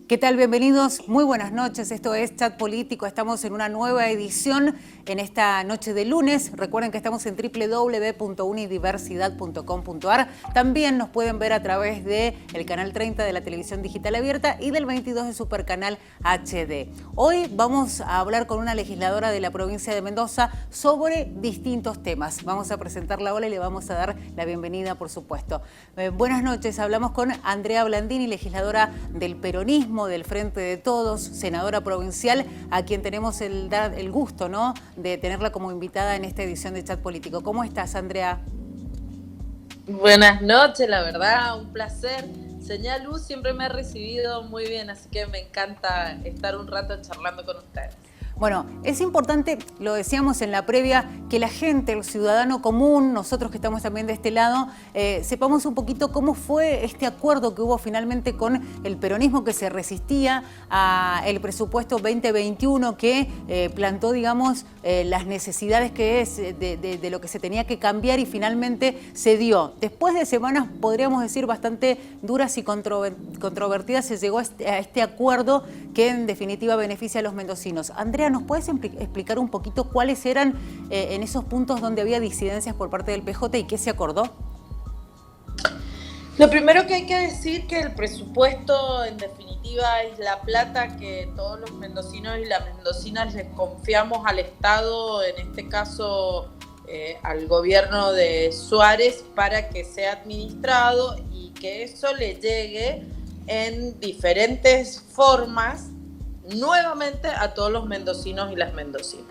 ¿Qué tal? Bienvenidos, muy buenas noches. Esto es Chat Político. Estamos en una nueva edición en esta noche de lunes. Recuerden que estamos en www.unidiversidad.com.ar. También nos pueden ver a través del canal 30 de la televisión digital abierta y del 22 de Supercanal HD. Hoy vamos a hablar con una legisladora de la provincia de Mendoza sobre distintos temas. Vamos a presentarla ahora y le vamos a dar la bienvenida, por supuesto. Buenas noches. Hablamos con Andrea Blandini, legisladora del peronismo, del Frente de Todos, senadora provincial, a quien tenemos el gusto, ¿no?, de tenerla como invitada en esta edición de Chat Político. ¿Cómo estás, Andrea? Buenas noches, la verdad, un placer. Señal Luz siempre me ha recibido muy bien, así que me encanta estar un rato charlando con ustedes. Bueno, es importante, lo decíamos en la previa, que la gente, el ciudadano común, nosotros que estamos también de este lado, sepamos un poquito cómo fue este acuerdo que hubo finalmente con el peronismo que se resistía al presupuesto 2021 que plantó, digamos, las necesidades que es de lo que se tenía que cambiar y finalmente se dio. Después de semanas, podríamos decir, bastante duras y controvertidas, se llegó a este acuerdo que en definitiva beneficia a los mendocinos. Andrea, ¿nos puedes explicar un poquito cuáles eran en esos puntos donde había disidencias por parte del PJ y qué se acordó? Lo primero que hay que decir que el presupuesto en definitiva es la plata que todos los mendocinos y las mendocinas les confiamos al Estado, en este caso al gobierno de Suárez, para que sea administrado y que eso le llegue en diferentes formas nuevamente a todos los mendocinos y las mendocinas.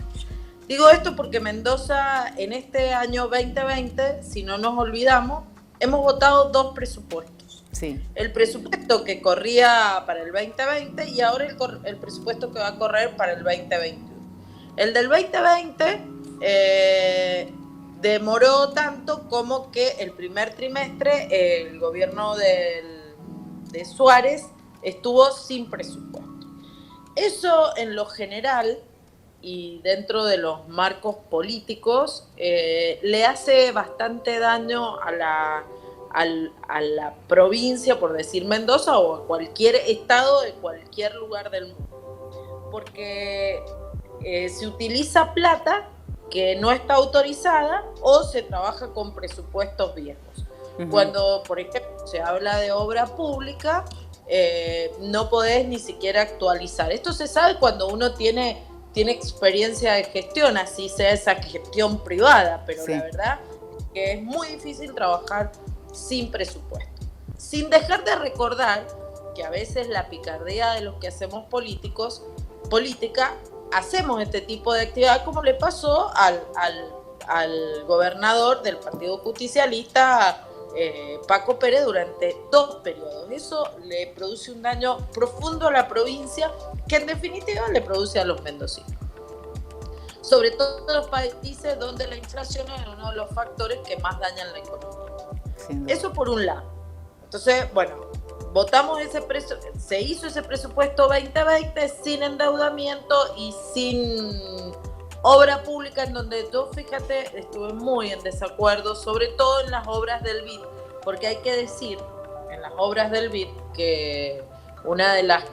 Digo esto porque Mendoza en este año 2020, si no nos olvidamos, hemos votado dos presupuestos. Sí. El presupuesto que corría para el 2020 y ahora el presupuesto que va a correr para el 2021. El del 2020 demoró tanto como que el primer trimestre el gobierno de Suárez estuvo sin presupuesto. Eso en lo general y dentro de los marcos políticos le hace bastante daño a la provincia, por decir Mendoza, o a cualquier estado de cualquier lugar del mundo. Porque se utiliza plata que no está autorizada o se trabaja con presupuestos viejos. Uh-huh. Cuando, por ejemplo, se habla de obra pública, no podés ni siquiera actualizar. Esto se sabe cuando uno tiene experiencia de gestión, así sea esa gestión privada, pero sí, la verdad es que es muy difícil trabajar sin presupuesto. Sin dejar de recordar que a veces la picardía de los que hacemos política, hacemos este tipo de actividad, como le pasó al gobernador del Partido Justicialista, Paco Pérez, durante 2 periodos. Eso le produce un daño profundo a la provincia que en definitiva le produce a los mendocinos. Sobre todo en los países donde la inflación es uno de los factores que más dañan la economía. Sí. Eso por un lado. Entonces, bueno, se hizo ese presupuesto 2020 sin endeudamiento y sin obra pública, en donde yo, fíjate, estuve muy en desacuerdo, sobre todo en las obras del BID, porque hay que decir, en las obras del BID, que una de las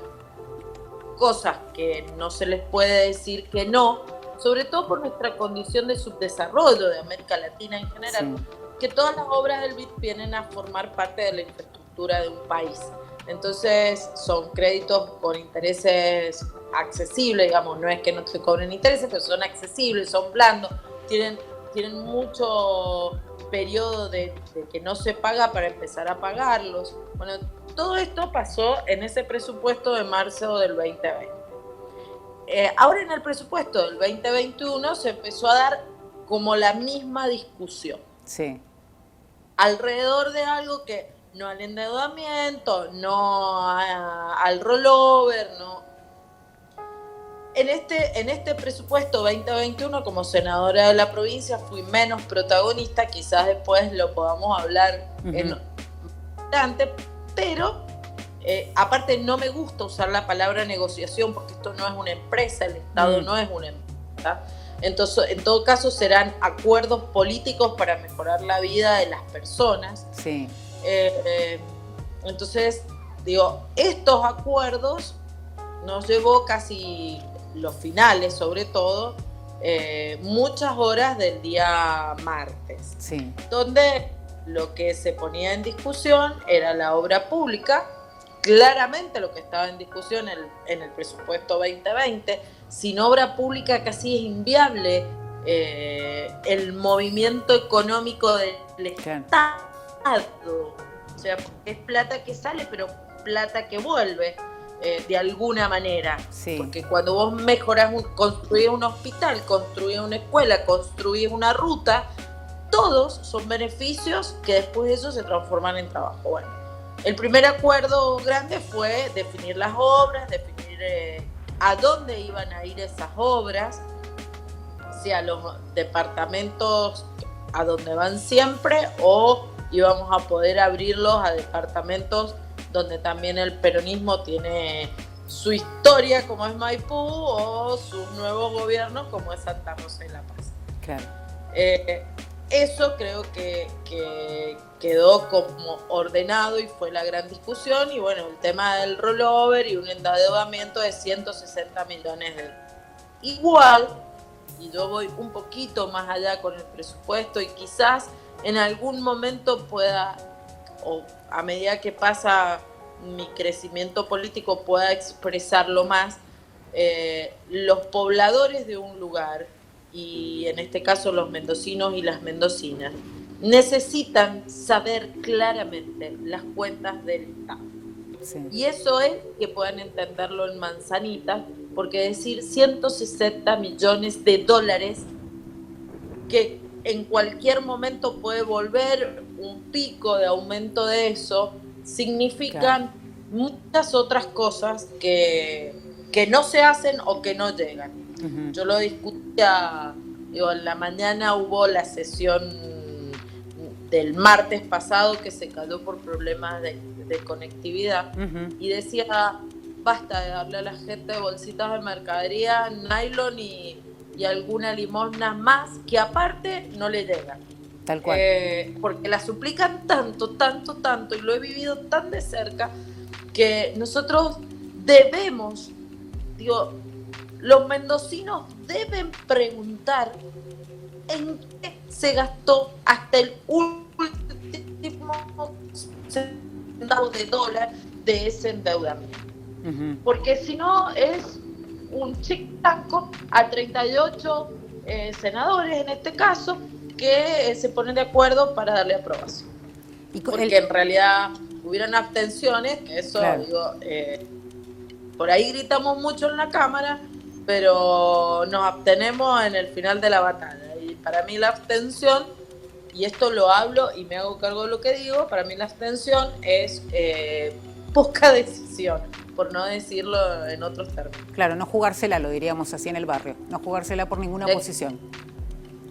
cosas que no se les puede decir que no, sobre todo por nuestra condición de subdesarrollo de América Latina en general, sí, que todas las obras del BID vienen a formar parte de la infraestructura de un país. Entonces son créditos con intereses accesibles, digamos, no es que no te cobren intereses, pero son accesibles, son blandos, tienen mucho periodo de que no se paga para empezar a pagarlos. Bueno, todo esto pasó en ese presupuesto de marzo del 2020. Ahora en el presupuesto del 2021 se empezó a dar como la misma discusión. Sí. Alrededor de algo que no al endeudamiento, no al rollover, no. En este presupuesto 2021, como senadora de la provincia, fui menos protagonista, quizás después lo podamos hablar en bastante, pero aparte no me gusta usar la palabra negociación porque esto no es una empresa, el Estado no es una empresa. Entonces, en todo caso, serán acuerdos políticos para mejorar la vida de las personas. Sí. Entonces, digo, estos acuerdos nos llevó casi los finales, sobre todo, muchas horas del del martes, Sí. donde lo que se ponía en discusión era la obra pública. Claramente lo que estaba en discusión en el presupuesto 2020, sin obra pública casi es inviable el movimiento económico del Estado. O sea, es plata que sale, pero plata que vuelve de alguna manera. Sí. Porque cuando vos mejorás, construís un hospital, construís una escuela, construís una ruta, todos son beneficios que después de eso se transforman en trabajo. Bueno, el primer acuerdo grande fue definir las obras, definir a dónde iban a ir esas obras, si a los departamentos a donde van siempre, o íbamos a poder abrirlos a departamentos donde también el peronismo tiene su historia, como es Maipú, o sus nuevos gobiernos, como es Santa Rosa y La Paz. Claro. Eso creo que quedó como ordenado y fue la gran discusión. Y bueno, el tema del rollover y un endeudamiento de 160 millones de dólares. Igual, y yo voy un poquito más allá con el presupuesto y quizás en algún momento pueda, o a medida que pasa mi crecimiento político, pueda expresarlo más, los pobladores de un lugar, y en este caso los mendocinos y las mendocinas, necesitan saber claramente las cuentas del Estado. Sí. Y eso es que puedan entenderlo en manzanitas, porque decir 160 millones de dólares que en cualquier momento puede volver un pico de aumento de eso, significan muchas otras cosas que no se hacen o que no llegan. Uh-huh. Yo lo discutía, digo, en la mañana hubo la sesión del martes pasado que se cayó por problemas de conectividad, uh-huh. Y decía, basta de darle a la gente bolsitas de mercadería, nylon y alguna limosna más que aparte no le llegan. Tal cual. Porque la suplican tanto, y lo he vivido tan de cerca, que nosotros debemos, digo, los mendocinos deben preguntar en qué se gastó hasta el último centavo de dólar de ese endeudamiento. Uh-huh. Porque si no es un cheque blanco a 38 senadores en este caso que se ponen de acuerdo para darle aprobación. Porque en realidad hubieran abstenciones, que eso, claro, digo, por ahí gritamos mucho en la Cámara, pero nos abstenemos en el final de la batalla. Y para mí la abstención, y esto lo hablo y me hago cargo de lo que digo, para mí la abstención es poca decisión, por no decirlo en otros términos. Claro, no jugársela, lo diríamos así en el barrio, no jugársela por ninguna posición.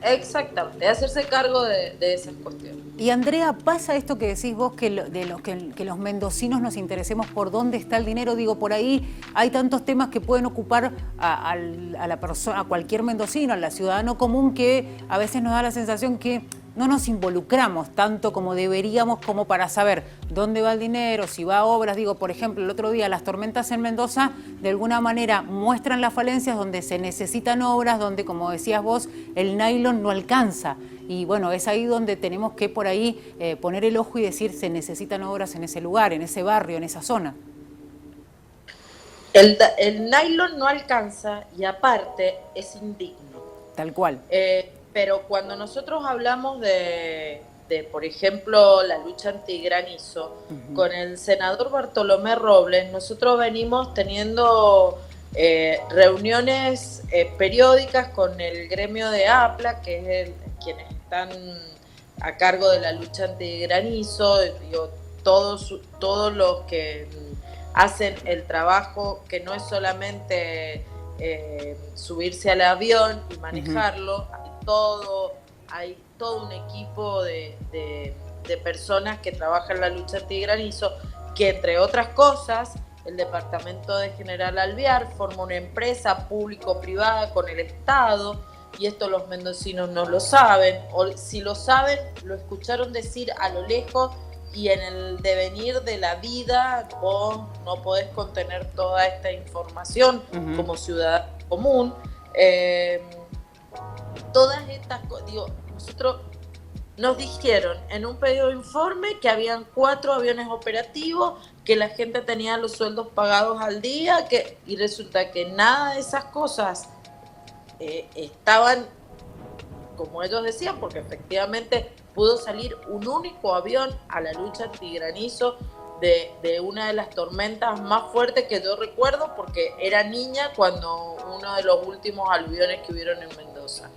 Exactamente, hacerse cargo de esas cuestiones. Y Andrea, ¿pasa esto que decís vos, que los mendocinos nos interesemos por dónde está el dinero? Digo, por ahí hay tantos temas que pueden ocupar a la persona, a cualquier mendocino, al ciudadano común, que a veces nos da la sensación que no nos involucramos tanto como deberíamos, como para saber dónde va el dinero, si va a obras. Digo, por ejemplo, el otro día las tormentas en Mendoza de alguna manera muestran las falencias donde se necesitan obras, donde, como decías vos, el nylon no alcanza. Y bueno, es ahí donde tenemos que por ahí poner el ojo y decir, se necesitan obras en ese lugar, en ese barrio, en esa zona. El nylon no alcanza y aparte es indigno. Tal cual. Pero cuando nosotros hablamos de, por ejemplo, la lucha antigranizo, uh-huh, con el senador Bartolomé Robles, nosotros venimos teniendo reuniones periódicas con el gremio de APLA, que es quienes están a cargo de la lucha antigranizo, digo, todos los que hacen el trabajo, que no es solamente subirse al avión y manejarlo, uh-huh, hay todo un equipo de personas que trabajan en la lucha antigranizo, que entre otras cosas el departamento de General Alvear forma una empresa público-privada con el Estado, y esto los mendocinos no lo saben, o si lo saben, lo escucharon decir a lo lejos y en el devenir de la vida vos no podés contener toda esta información como ciudadano común. Todas estas cosas, digo, nosotros nos dijeron en un pedido de informe que habían 4 aviones operativos, que la gente tenía los sueldos pagados al día, y resulta que nada de esas cosas estaban como ellos decían, porque efectivamente pudo salir un único avión a la lucha antigranizo de una de las tormentas más fuertes que yo recuerdo, porque era niña cuando uno de los últimos aluviones que hubieron en Mendoza.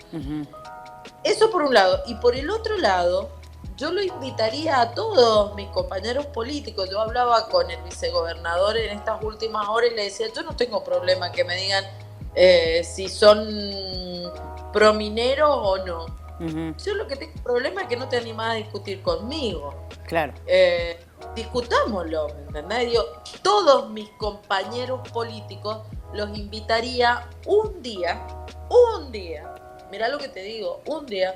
Eso por un lado. Y por el otro lado, yo lo invitaría a todos mis compañeros políticos. Yo hablaba con el vicegobernador en estas últimas horas y le decía, yo no tengo problema que me digan si son promineros o no. Yo lo que tengo problema es que no te animás a discutir conmigo. Claro. Discutámoslo, ¿me entendés? Digo, todos mis compañeros políticos los invitaría un día, mirá lo que te digo, un día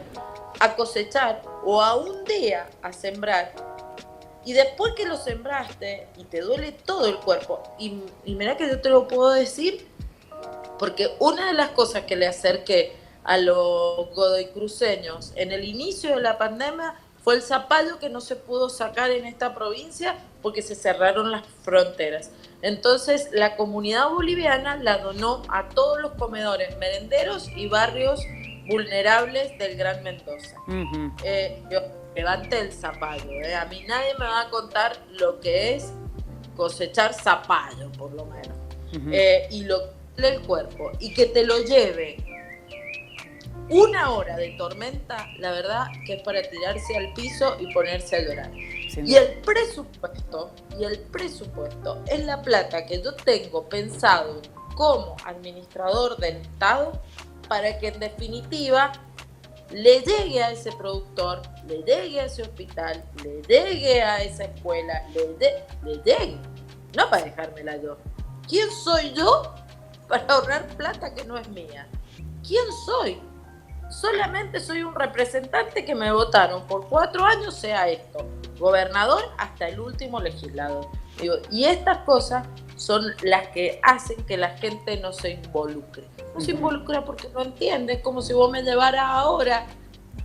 a cosechar o a un día a sembrar, y después que lo sembraste y te duele todo el cuerpo, y mirá que yo te lo puedo decir, porque una de las cosas que le acerqué a los godoycruceños en el inicio de la pandemia fue el zapallo que no se pudo sacar en esta provincia porque se cerraron las fronteras. Entonces la comunidad boliviana la donó a todos los comedores merenderos y barrios vulnerables del Gran Mendoza. Yo levanté el zapallo. A mí nadie me va a contar lo que es cosechar zapallo, por lo menos. Y lo que el cuerpo. Y que te lo lleve una hora de tormenta, la verdad que es para tirarse al piso y ponerse a llorar. Sí. Y el presupuesto es la plata que yo tengo pensado como administrador del Estado para que en definitiva le llegue a ese productor, le llegue a ese hospital, le llegue a esa escuela, le llegue, no para dejármela yo. ¿Quién soy yo para ahorrar plata que no es mía? ¿Quién soy? Solamente soy un representante que me votaron por 4 años, sea esto, gobernador hasta el último legislador. Digo, y estas cosas son las que hacen que la gente no se involucre. No se involucra porque no entiende. Es como si vos me llevaras ahora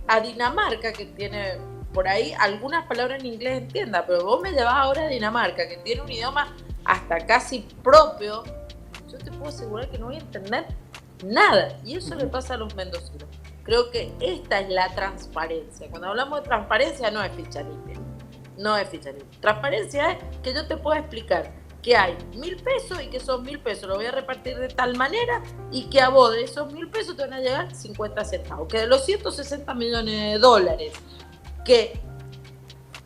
a Dinamarca, que tiene por ahí algunas palabras en inglés entienda, pero vos me llevas ahora a Dinamarca, que tiene un idioma hasta casi propio, yo te puedo asegurar que no voy a entender nada. Y eso le pasa a los mendocinos. Creo que esta es la transparencia. Cuando hablamos de transparencia no es ficha limpia. No es ficha limpia. Transparencia es que yo te pueda explicar que hay 1.000 pesos y que esos 1.000 pesos los voy a repartir de tal manera y que a vos de esos 1.000 pesos te van a llegar 50 centavos. Que de los 160 millones de dólares que,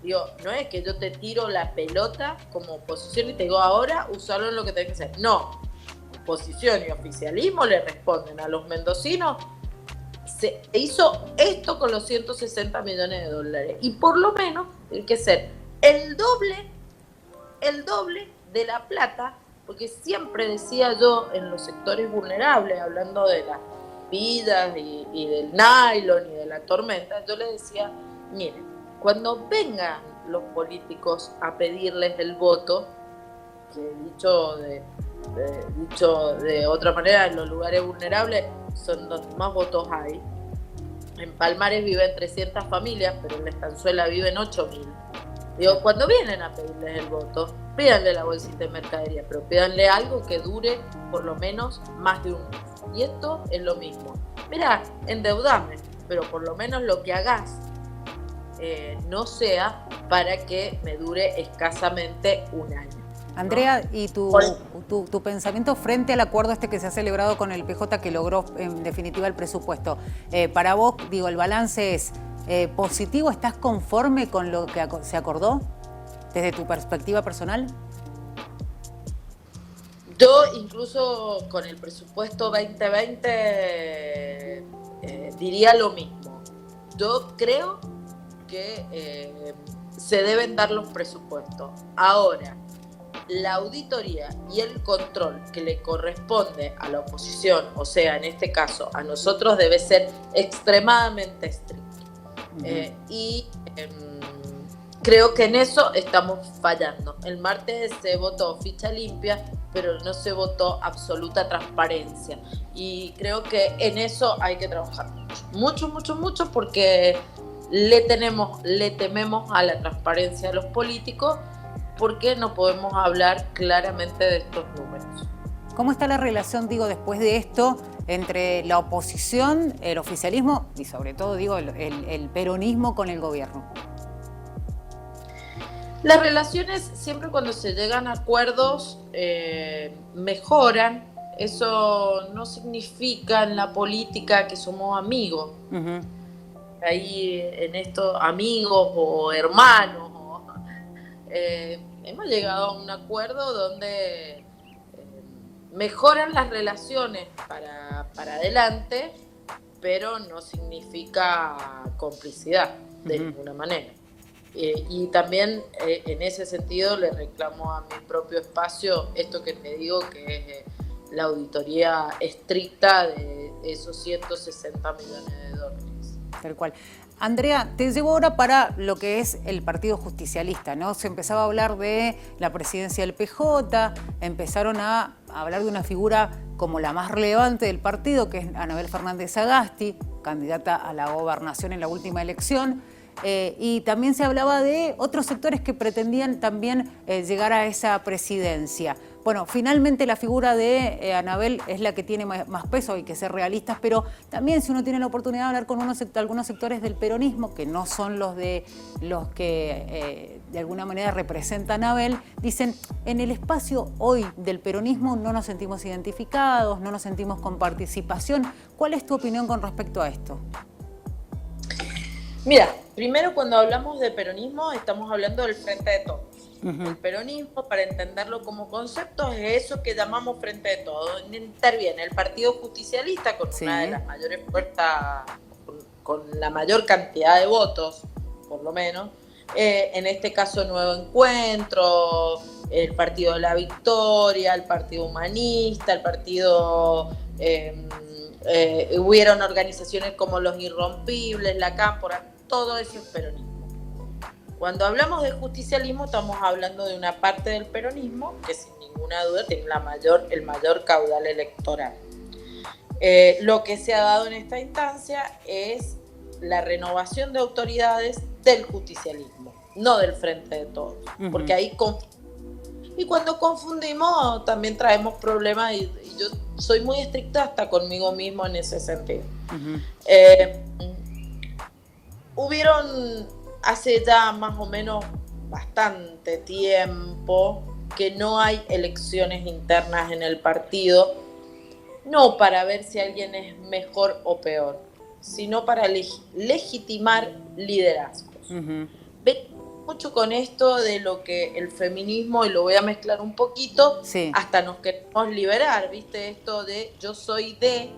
digo, no es que yo te tiro la pelota como oposición y te digo ahora usarlo en lo que tenés que hacer. No. Oposición y oficialismo le responden a los mendocinos. Se hizo esto con los 160 millones de dólares y por lo menos tiene que ser el doble de la plata, porque siempre decía yo en los sectores vulnerables, hablando de las vidas y del nylon y de la tormenta, yo le decía, miren, cuando vengan los políticos a pedirles el voto, que dicho de otra manera, en los lugares vulnerables son donde más votos hay. En Palmares viven 300 familias, pero en la Estanzuela viven 8.000. Digo, cuando vienen a pedirles el voto, pídanle la bolsita de mercadería, pero pídanle algo que dure por lo menos más de un mes. Y esto es lo mismo. Mira, endeudame, pero por lo menos lo que hagas no sea para que me dure escasamente un año. Andrea, ¿y tu pensamiento frente al acuerdo este que se ha celebrado con el PJ que logró en definitiva el presupuesto? Para vos, digo, el balance es positivo, ¿estás conforme con lo que se acordó desde tu perspectiva personal? Yo incluso con el presupuesto 2020 diría lo mismo. Yo creo que se deben dar los presupuestos. Ahora, la auditoría y el control que le corresponde a la oposición, o sea, en este caso a nosotros, debe ser extremadamente estricto. Y creo que en eso estamos fallando. El martes se votó ficha limpia, pero no se votó absoluta transparencia. Y creo que en eso hay que trabajar mucho, mucho, mucho, porque le tememos a la transparencia de los políticos, porque no podemos hablar claramente de estos números. ¿Cómo está la relación, digo, después de esto, entre la oposición, el oficialismo y sobre todo, digo, el peronismo con el gobierno? Las relaciones, siempre cuando se llegan a acuerdos, mejoran. Eso no significa en la política que somos amigos. Uh-huh. Ahí en esto, amigos o hermanos, hemos llegado a un acuerdo donde mejoran las relaciones para adelante, pero no significa complicidad de ninguna manera. Y también en ese sentido le reclamo a mi propio espacio esto que te digo, que es la auditoría estricta de esos 160 millones de dólares. Tal cual. Andrea, te llevo ahora para lo que es el Partido Justicialista, ¿no? Se empezaba a hablar de la presidencia del PJ, empezaron a hablar de una figura como la más relevante del partido, que es Anabel Fernández Sagasti, candidata a la gobernación en la última elección. Y también se hablaba de otros sectores que pretendían también llegar a esa presidencia. Bueno, finalmente la figura de Anabel es la que tiene más peso, hay que ser realistas, pero también si uno tiene la oportunidad de hablar con algunos sectores del peronismo, que no son los que de alguna manera representan a Anabel, dicen, en el espacio hoy del peronismo no nos sentimos identificados, no nos sentimos con participación. ¿Cuál es tu opinión con respecto a esto? Mira, primero cuando hablamos de peronismo estamos hablando del Frente de Todos. Uh-huh. El peronismo, para entenderlo como concepto, es eso que llamamos Frente de Todos. Interviene el Partido Justicialista con una de las mayores fuerzas, con la mayor cantidad de votos, por lo menos. En este caso Nuevo Encuentro, el Partido de la Victoria, el Partido Humanista, el Partido... hubieron organizaciones como Los Irrompibles, La Cámpora, todo eso es peronismo. Cuando hablamos de justicialismo estamos hablando de una parte del peronismo que sin ninguna duda tiene el mayor caudal electoral. Lo que se ha dado en esta instancia es la renovación de autoridades del justicialismo, no del Frente de Todos, uh-huh. Porque ahí y cuando confundimos también traemos problemas y yo soy muy estricta hasta conmigo mismo en ese sentido. Uh-huh. Hubieron hace ya más o menos bastante tiempo que no hay elecciones internas en el partido, no para ver si alguien es mejor o peor, sino para legitimar liderazgos. Uh-huh. Mucho con esto de lo que el feminismo, y lo voy a mezclar un poquito, hasta nos queremos liberar, ¿viste? Esto de yo soy de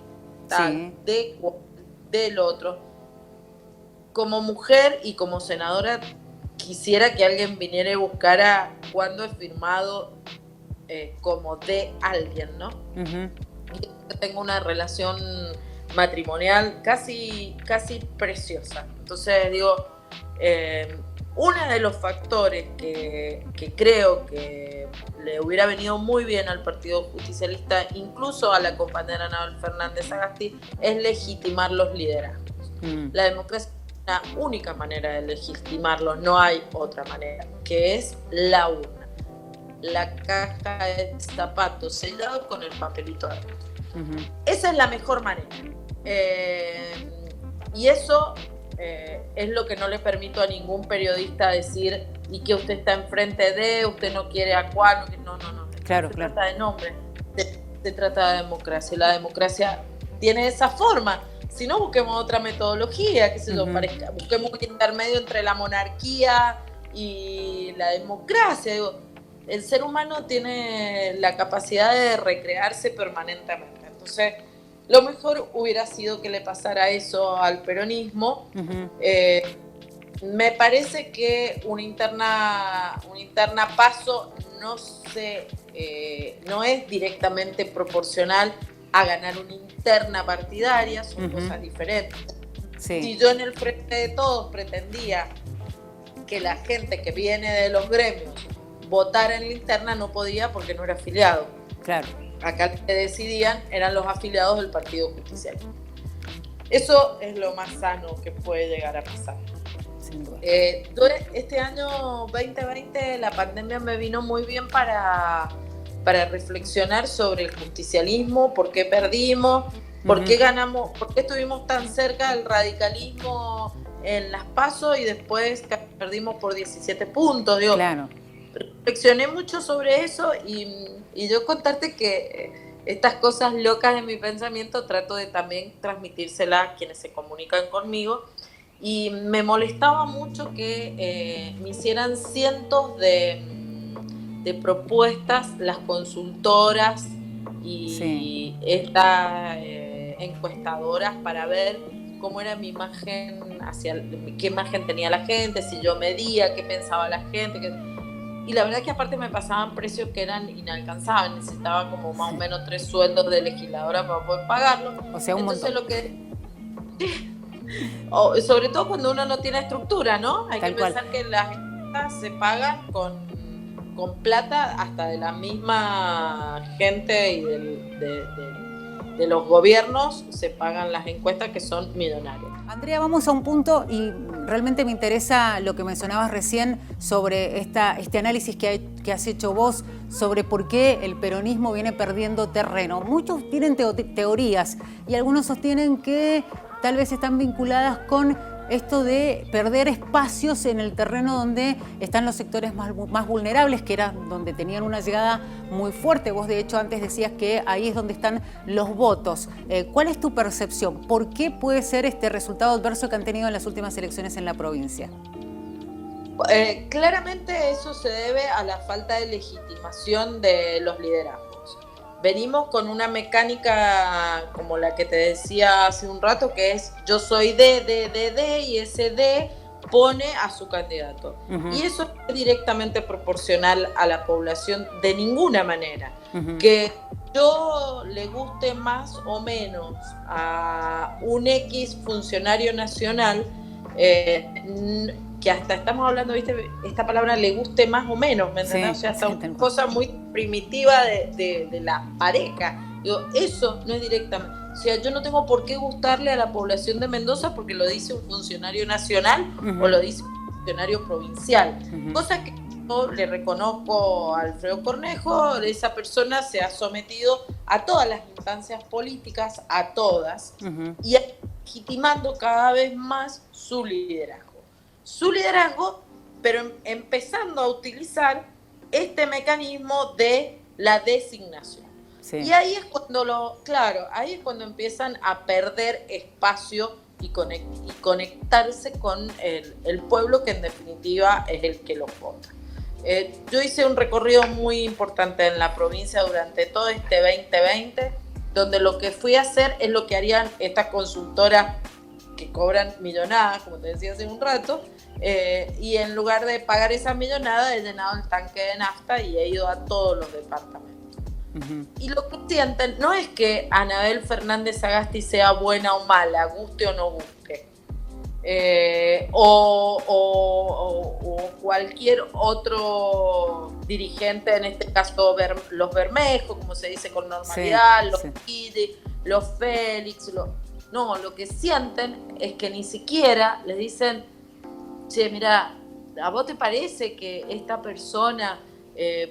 tal, del otro. Como mujer y como senadora quisiera que alguien viniera y buscara cuándo he firmado como de alguien, ¿no? Uh-huh. Yo tengo una relación matrimonial casi preciosa. Entonces digo... uno de los factores que creo que le hubiera venido muy bien al Partido Justicialista, incluso a la compañera Anabel Fernández Sagasti, es legitimar los liderazgos. La democracia es una única manera de legitimarlos, no hay otra manera, que es la urna. La caja de zapatos sellado con el papelito adentro. Uh-huh. Esa es la mejor manera. Y eso... es lo que no le permito a ningún periodista decir y que usted está enfrente de, usted no quiere a cuál, no. Claro, se trata de nombre, se trata de democracia. La democracia tiene esa forma. Si no, busquemos otra metodología, qué sé yo, busquemos un intermedio entre la monarquía y la democracia. Digo, el ser humano tiene la capacidad de recrearse permanentemente. Entonces, lo mejor hubiera sido que le pasara eso al peronismo. Uh-huh. Me parece que una interna paso no es directamente proporcional a ganar una interna partidaria, son uh-huh. cosas diferentes. Sí. Si yo en el Frente de Todos pretendía que la gente que viene de los gremios votara en la interna no podía porque no era afiliado. Claro. Acá lo que decidían eran los afiliados del Partido Justicial. Eso es lo más sano que puede llegar a pasar. Sin duda. Este año 2020 la pandemia me vino muy bien para reflexionar sobre el justicialismo, por qué perdimos, por qué ganamos, por qué estuvimos tan cerca del radicalismo en las PASO y después perdimos por 17 puntos. Digo, claro. Reflexioné mucho sobre eso y yo contarte que estas cosas locas de mi pensamiento trato de también transmitírselas a quienes se comunican conmigo, y me molestaba mucho que me hicieran cientos de propuestas las consultoras y estas encuestadoras para ver cómo era mi imagen, qué imagen tenía la gente, si yo medía, qué pensaba la gente. Y la verdad que aparte me pasaban precios que eran inalcanzables, necesitaba como más o menos 3 sueldos de legisladora para poder pagarlo. O sea, un Entonces montón. sobre todo cuando uno no tiene estructura, ¿no? Hay Tal que pensar que las encuestas se pagan con plata hasta de la misma gente y de los gobiernos se pagan las encuestas, que son millonarias. Andrea, vamos a un punto y realmente me interesa lo que mencionabas recién sobre este análisis que has hecho vos sobre por qué el peronismo viene perdiendo terreno. Muchos tienen teorías y algunos sostienen que tal vez están vinculadas con esto de perder espacios en el terreno donde están los sectores más vulnerables, que era donde tenían una llegada muy fuerte. Vos, de hecho, antes decías que ahí es donde están los votos. ¿Cuál es tu percepción? ¿Por qué puede ser este resultado adverso que han tenido en las últimas elecciones en la provincia? Claramente eso se debe a la falta de legitimación de los liderazgos. Venimos con una mecánica como la que te decía hace un rato, que es yo soy de, y ese de pone a su candidato. Y eso no es directamente proporcional a la población de ninguna manera. Que yo le guste más o menos a un X funcionario nacional, que hasta estamos hablando, ¿viste? Esta palabra le guste más o menos, ¿me entendés? Sí, o sea, hasta una cosa muy primitiva de la pareja. Digo, eso no es directamente. O sea, yo no tengo por qué gustarle a la población de Mendoza porque lo dice un funcionario nacional o lo dice un funcionario provincial. Cosa que yo le reconozco a Alfredo Cornejo, esa persona se ha sometido a todas las instancias políticas, a todas, y legitimando cada vez más su liderazgo. Pero empezando a utilizar este mecanismo de la designación. Sí. Y ahí es cuando empiezan a perder espacio y conectarse con el pueblo, que en definitiva es el que los vota. Yo hice un recorrido muy importante en la provincia durante todo este 2020, donde lo que fui a hacer es lo que harían estas consultoras que cobran millonadas, como te decía hace un rato, y en lugar de pagar esa millonada he llenado el tanque de nafta y he ido a todos los departamentos. Y lo que sienten no es que Anabel Fernández Sagasti sea buena o mala, guste o no guste, o cualquier otro dirigente, en este caso los Bermejo, como se dice con normalidad, los Kide, los Félix, no, lo que sienten es que ni siquiera les dicen: che, mira, ¿a vos te parece que esta persona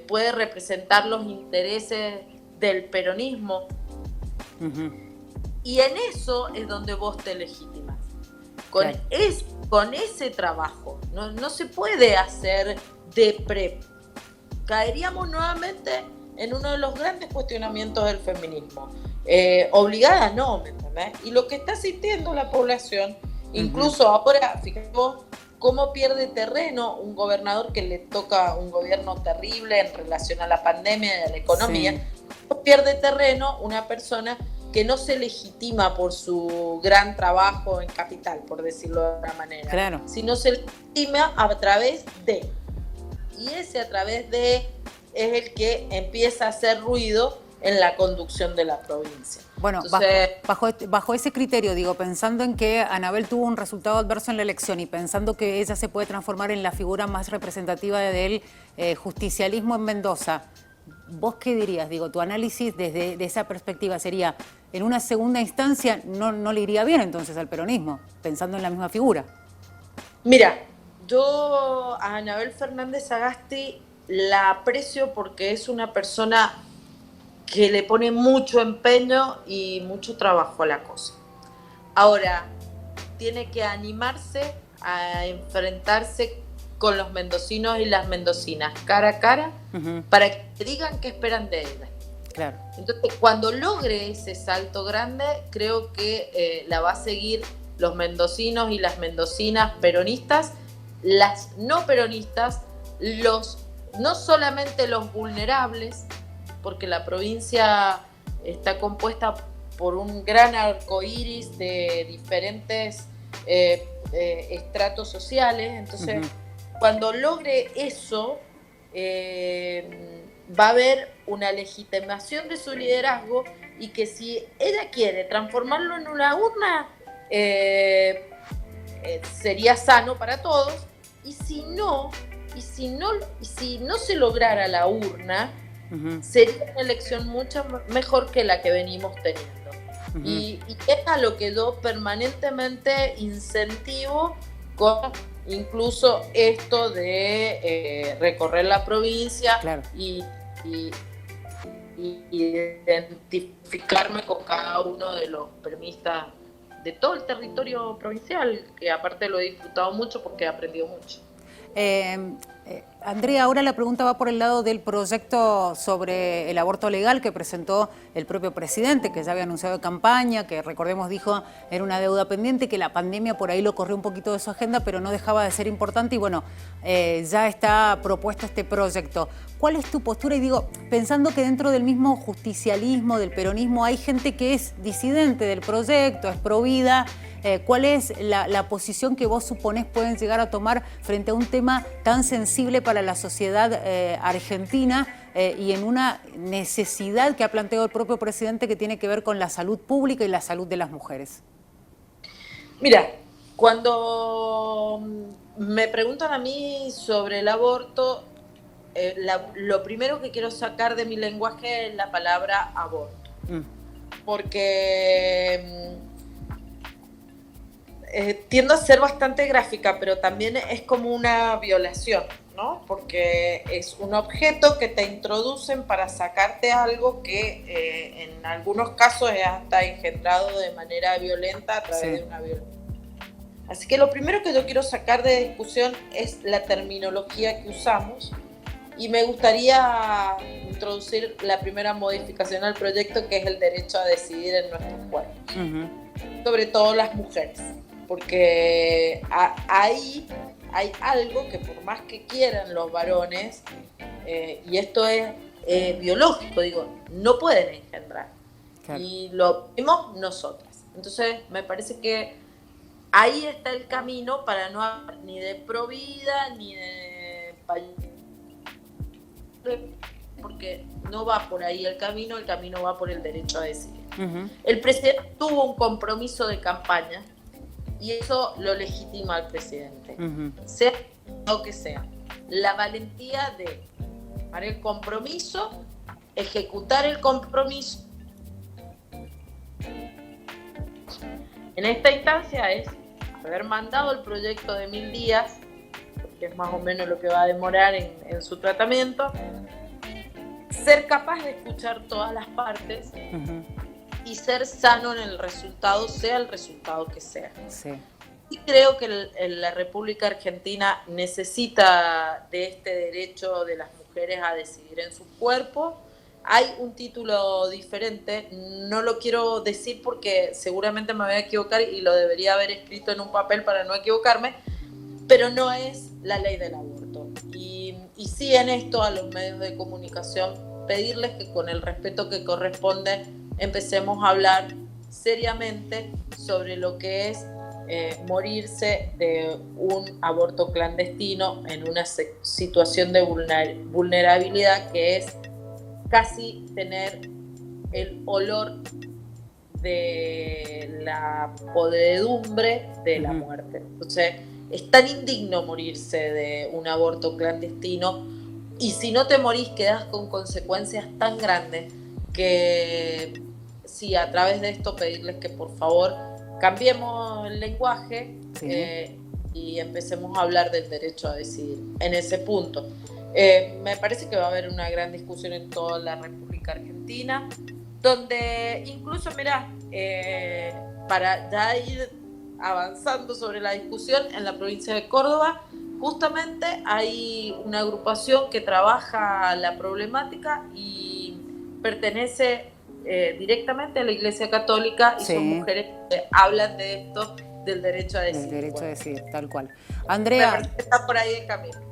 puede representar los intereses del peronismo? Y en eso es donde vos te legitimas. Con ese trabajo no se puede hacer de prep. Caeríamos nuevamente en uno de los grandes cuestionamientos del feminismo. Obligada no, ¿me entendés? Y lo que está sintiendo la población, incluso ahora, fíjate vos, cómo pierde terreno un gobernador que le toca un gobierno terrible en relación a la pandemia y a la economía. Cómo pierde terreno una persona que no se legitima por su gran trabajo en capital, por decirlo de alguna manera, sino se legitima a través de. Y ese a través de es el que empieza a hacer ruido en la conducción de la provincia. Bueno, Entonces, bajo ese criterio, digo, pensando en que Anabel tuvo un resultado adverso en la elección y pensando que ella se puede transformar en la figura más representativa del justicialismo en Mendoza, ¿vos qué dirías? Digo, tu análisis desde esa perspectiva sería, en una segunda instancia no le iría bien entonces al peronismo, pensando en la misma figura. Mira, yo a Anabel Fernández Sagasti la aprecio porque es una persona que le pone mucho empeño y mucho trabajo a la cosa. Ahora, tiene que animarse a enfrentarse con los mendocinos y las mendocinas cara a cara para que digan qué esperan de ella. Claro. Entonces, cuando logre ese salto grande, creo que la va a seguir los mendocinos y las mendocinas peronistas, las no peronistas, no solamente los vulnerables, porque la provincia está compuesta por un gran arco iris de diferentes estratos sociales. Entonces, cuando logre eso, va a haber una legitimación de su liderazgo, y que si ella quiere transformarlo en una urna, sería sano para todos. Y si no se lograra la urna, sería una elección mucho mejor que la que venimos teniendo. Y es a lo que yo permanentemente incentivo, con incluso esto de recorrer la provincia. Claro. y identificarme con cada uno de los peronistas de todo el territorio provincial, que aparte lo he disfrutado mucho porque he aprendido mucho. Andrea, ahora la pregunta va por el lado del proyecto sobre el aborto legal que presentó el propio presidente, que ya había anunciado de campaña, que recordemos dijo era una deuda pendiente, que la pandemia por ahí lo corrió un poquito de su agenda, pero no dejaba de ser importante, y bueno, ya está propuesto este proyecto. ¿Cuál es tu postura? Y digo, pensando que dentro del mismo justicialismo, del peronismo, hay gente que es disidente del proyecto, es provida. ¿Cuál es la posición que vos suponés pueden llegar a tomar frente a un tema tan sensible para la sociedad argentina y en una necesidad que ha planteado el propio presidente que tiene que ver con la salud pública y la salud de las mujeres? Mira, cuando me preguntan a mí sobre el aborto, lo primero que quiero sacar de mi lenguaje es la palabra aborto. Porque tiendo a ser bastante gráfica, pero también es como una violación, ¿no? Porque es un objeto que te introducen para sacarte algo que en algunos casos es hasta engendrado de manera violenta a través de una violación. Así que lo primero que yo quiero sacar de discusión es la terminología que usamos, y me gustaría introducir la primera modificación al proyecto, que es el derecho a decidir en nuestros cuerpos, sobre todo las mujeres. Porque ahí hay algo que por más que quieran los varones, y esto es biológico, digo, no pueden engendrar. Claro. Y lo vimos nosotras. Entonces me parece que ahí está el camino para no hablar ni de provida ni de... porque no va por ahí el camino va por el derecho a decidir. El presidente tuvo un compromiso de campaña, y eso lo legitima al presidente, sea lo que sea. La valentía de tomar el compromiso, ejecutar el compromiso. En esta instancia es haber mandado el proyecto de 1000 días, que es más o menos lo que va a demorar en su tratamiento, ser capaz de escuchar todas las partes, y ser sano en el resultado, sea el resultado que sea. Sí. Y creo que la República Argentina necesita de este derecho de las mujeres a decidir en su cuerpo. Hay un título diferente, no lo quiero decir porque seguramente me voy a equivocar y lo debería haber escrito en un papel para no equivocarme, pero no es la ley del aborto. Y sí, en esto a los medios de comunicación pedirles que con el respeto que corresponde empecemos a hablar seriamente sobre lo que es morirse de un aborto clandestino en una situación de vulnerabilidad que es casi tener el olor de la podredumbre de la muerte. Entonces, es tan indigno morirse de un aborto clandestino, y si no te morís quedás con consecuencias tan grandes que sí, a través de esto pedirles que por favor cambiemos el lenguaje y empecemos a hablar del derecho a decidir en ese punto. Me parece que va a haber una gran discusión en toda la República Argentina, donde incluso, mirá, para ya ir avanzando sobre la discusión, en la provincia de Córdoba justamente hay una agrupación que trabaja la problemática y pertenece directamente a la Iglesia Católica, y son mujeres que hablan de esto, del derecho a decidir. Del derecho a decidir, tal cual. Andrea, me parece que está por ahí el camino.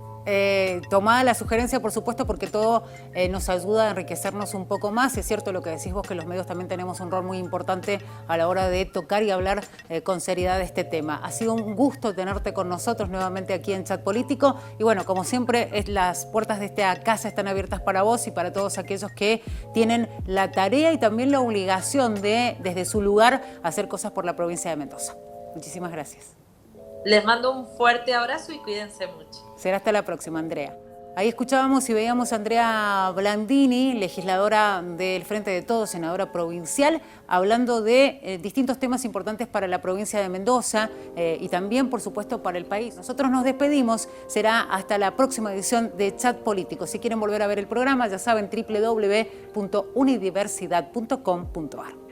Tomada la sugerencia, por supuesto, porque todo nos ayuda a enriquecernos un poco más. Es cierto lo que decís vos, que los medios también tenemos un rol muy importante a la hora de tocar y hablar con seriedad de este tema. Ha sido un gusto tenerte con nosotros nuevamente aquí en Chat Político. Y bueno, como siempre, las puertas de esta casa están abiertas para vos y para todos aquellos que tienen la tarea y también la obligación de, desde su lugar, hacer cosas por la provincia de Mendoza. Muchísimas gracias. Les mando un fuerte abrazo y cuídense mucho. Será hasta la próxima, Andrea. Ahí escuchábamos y veíamos a Andrea Blandini, legisladora del Frente de Todos, senadora provincial, hablando de distintos temas importantes para la provincia de Mendoza y también, por supuesto, para el país. Nosotros nos despedimos, será hasta la próxima edición de Chat Político. Si quieren volver a ver el programa, ya saben, www.unidiversidad.com.ar.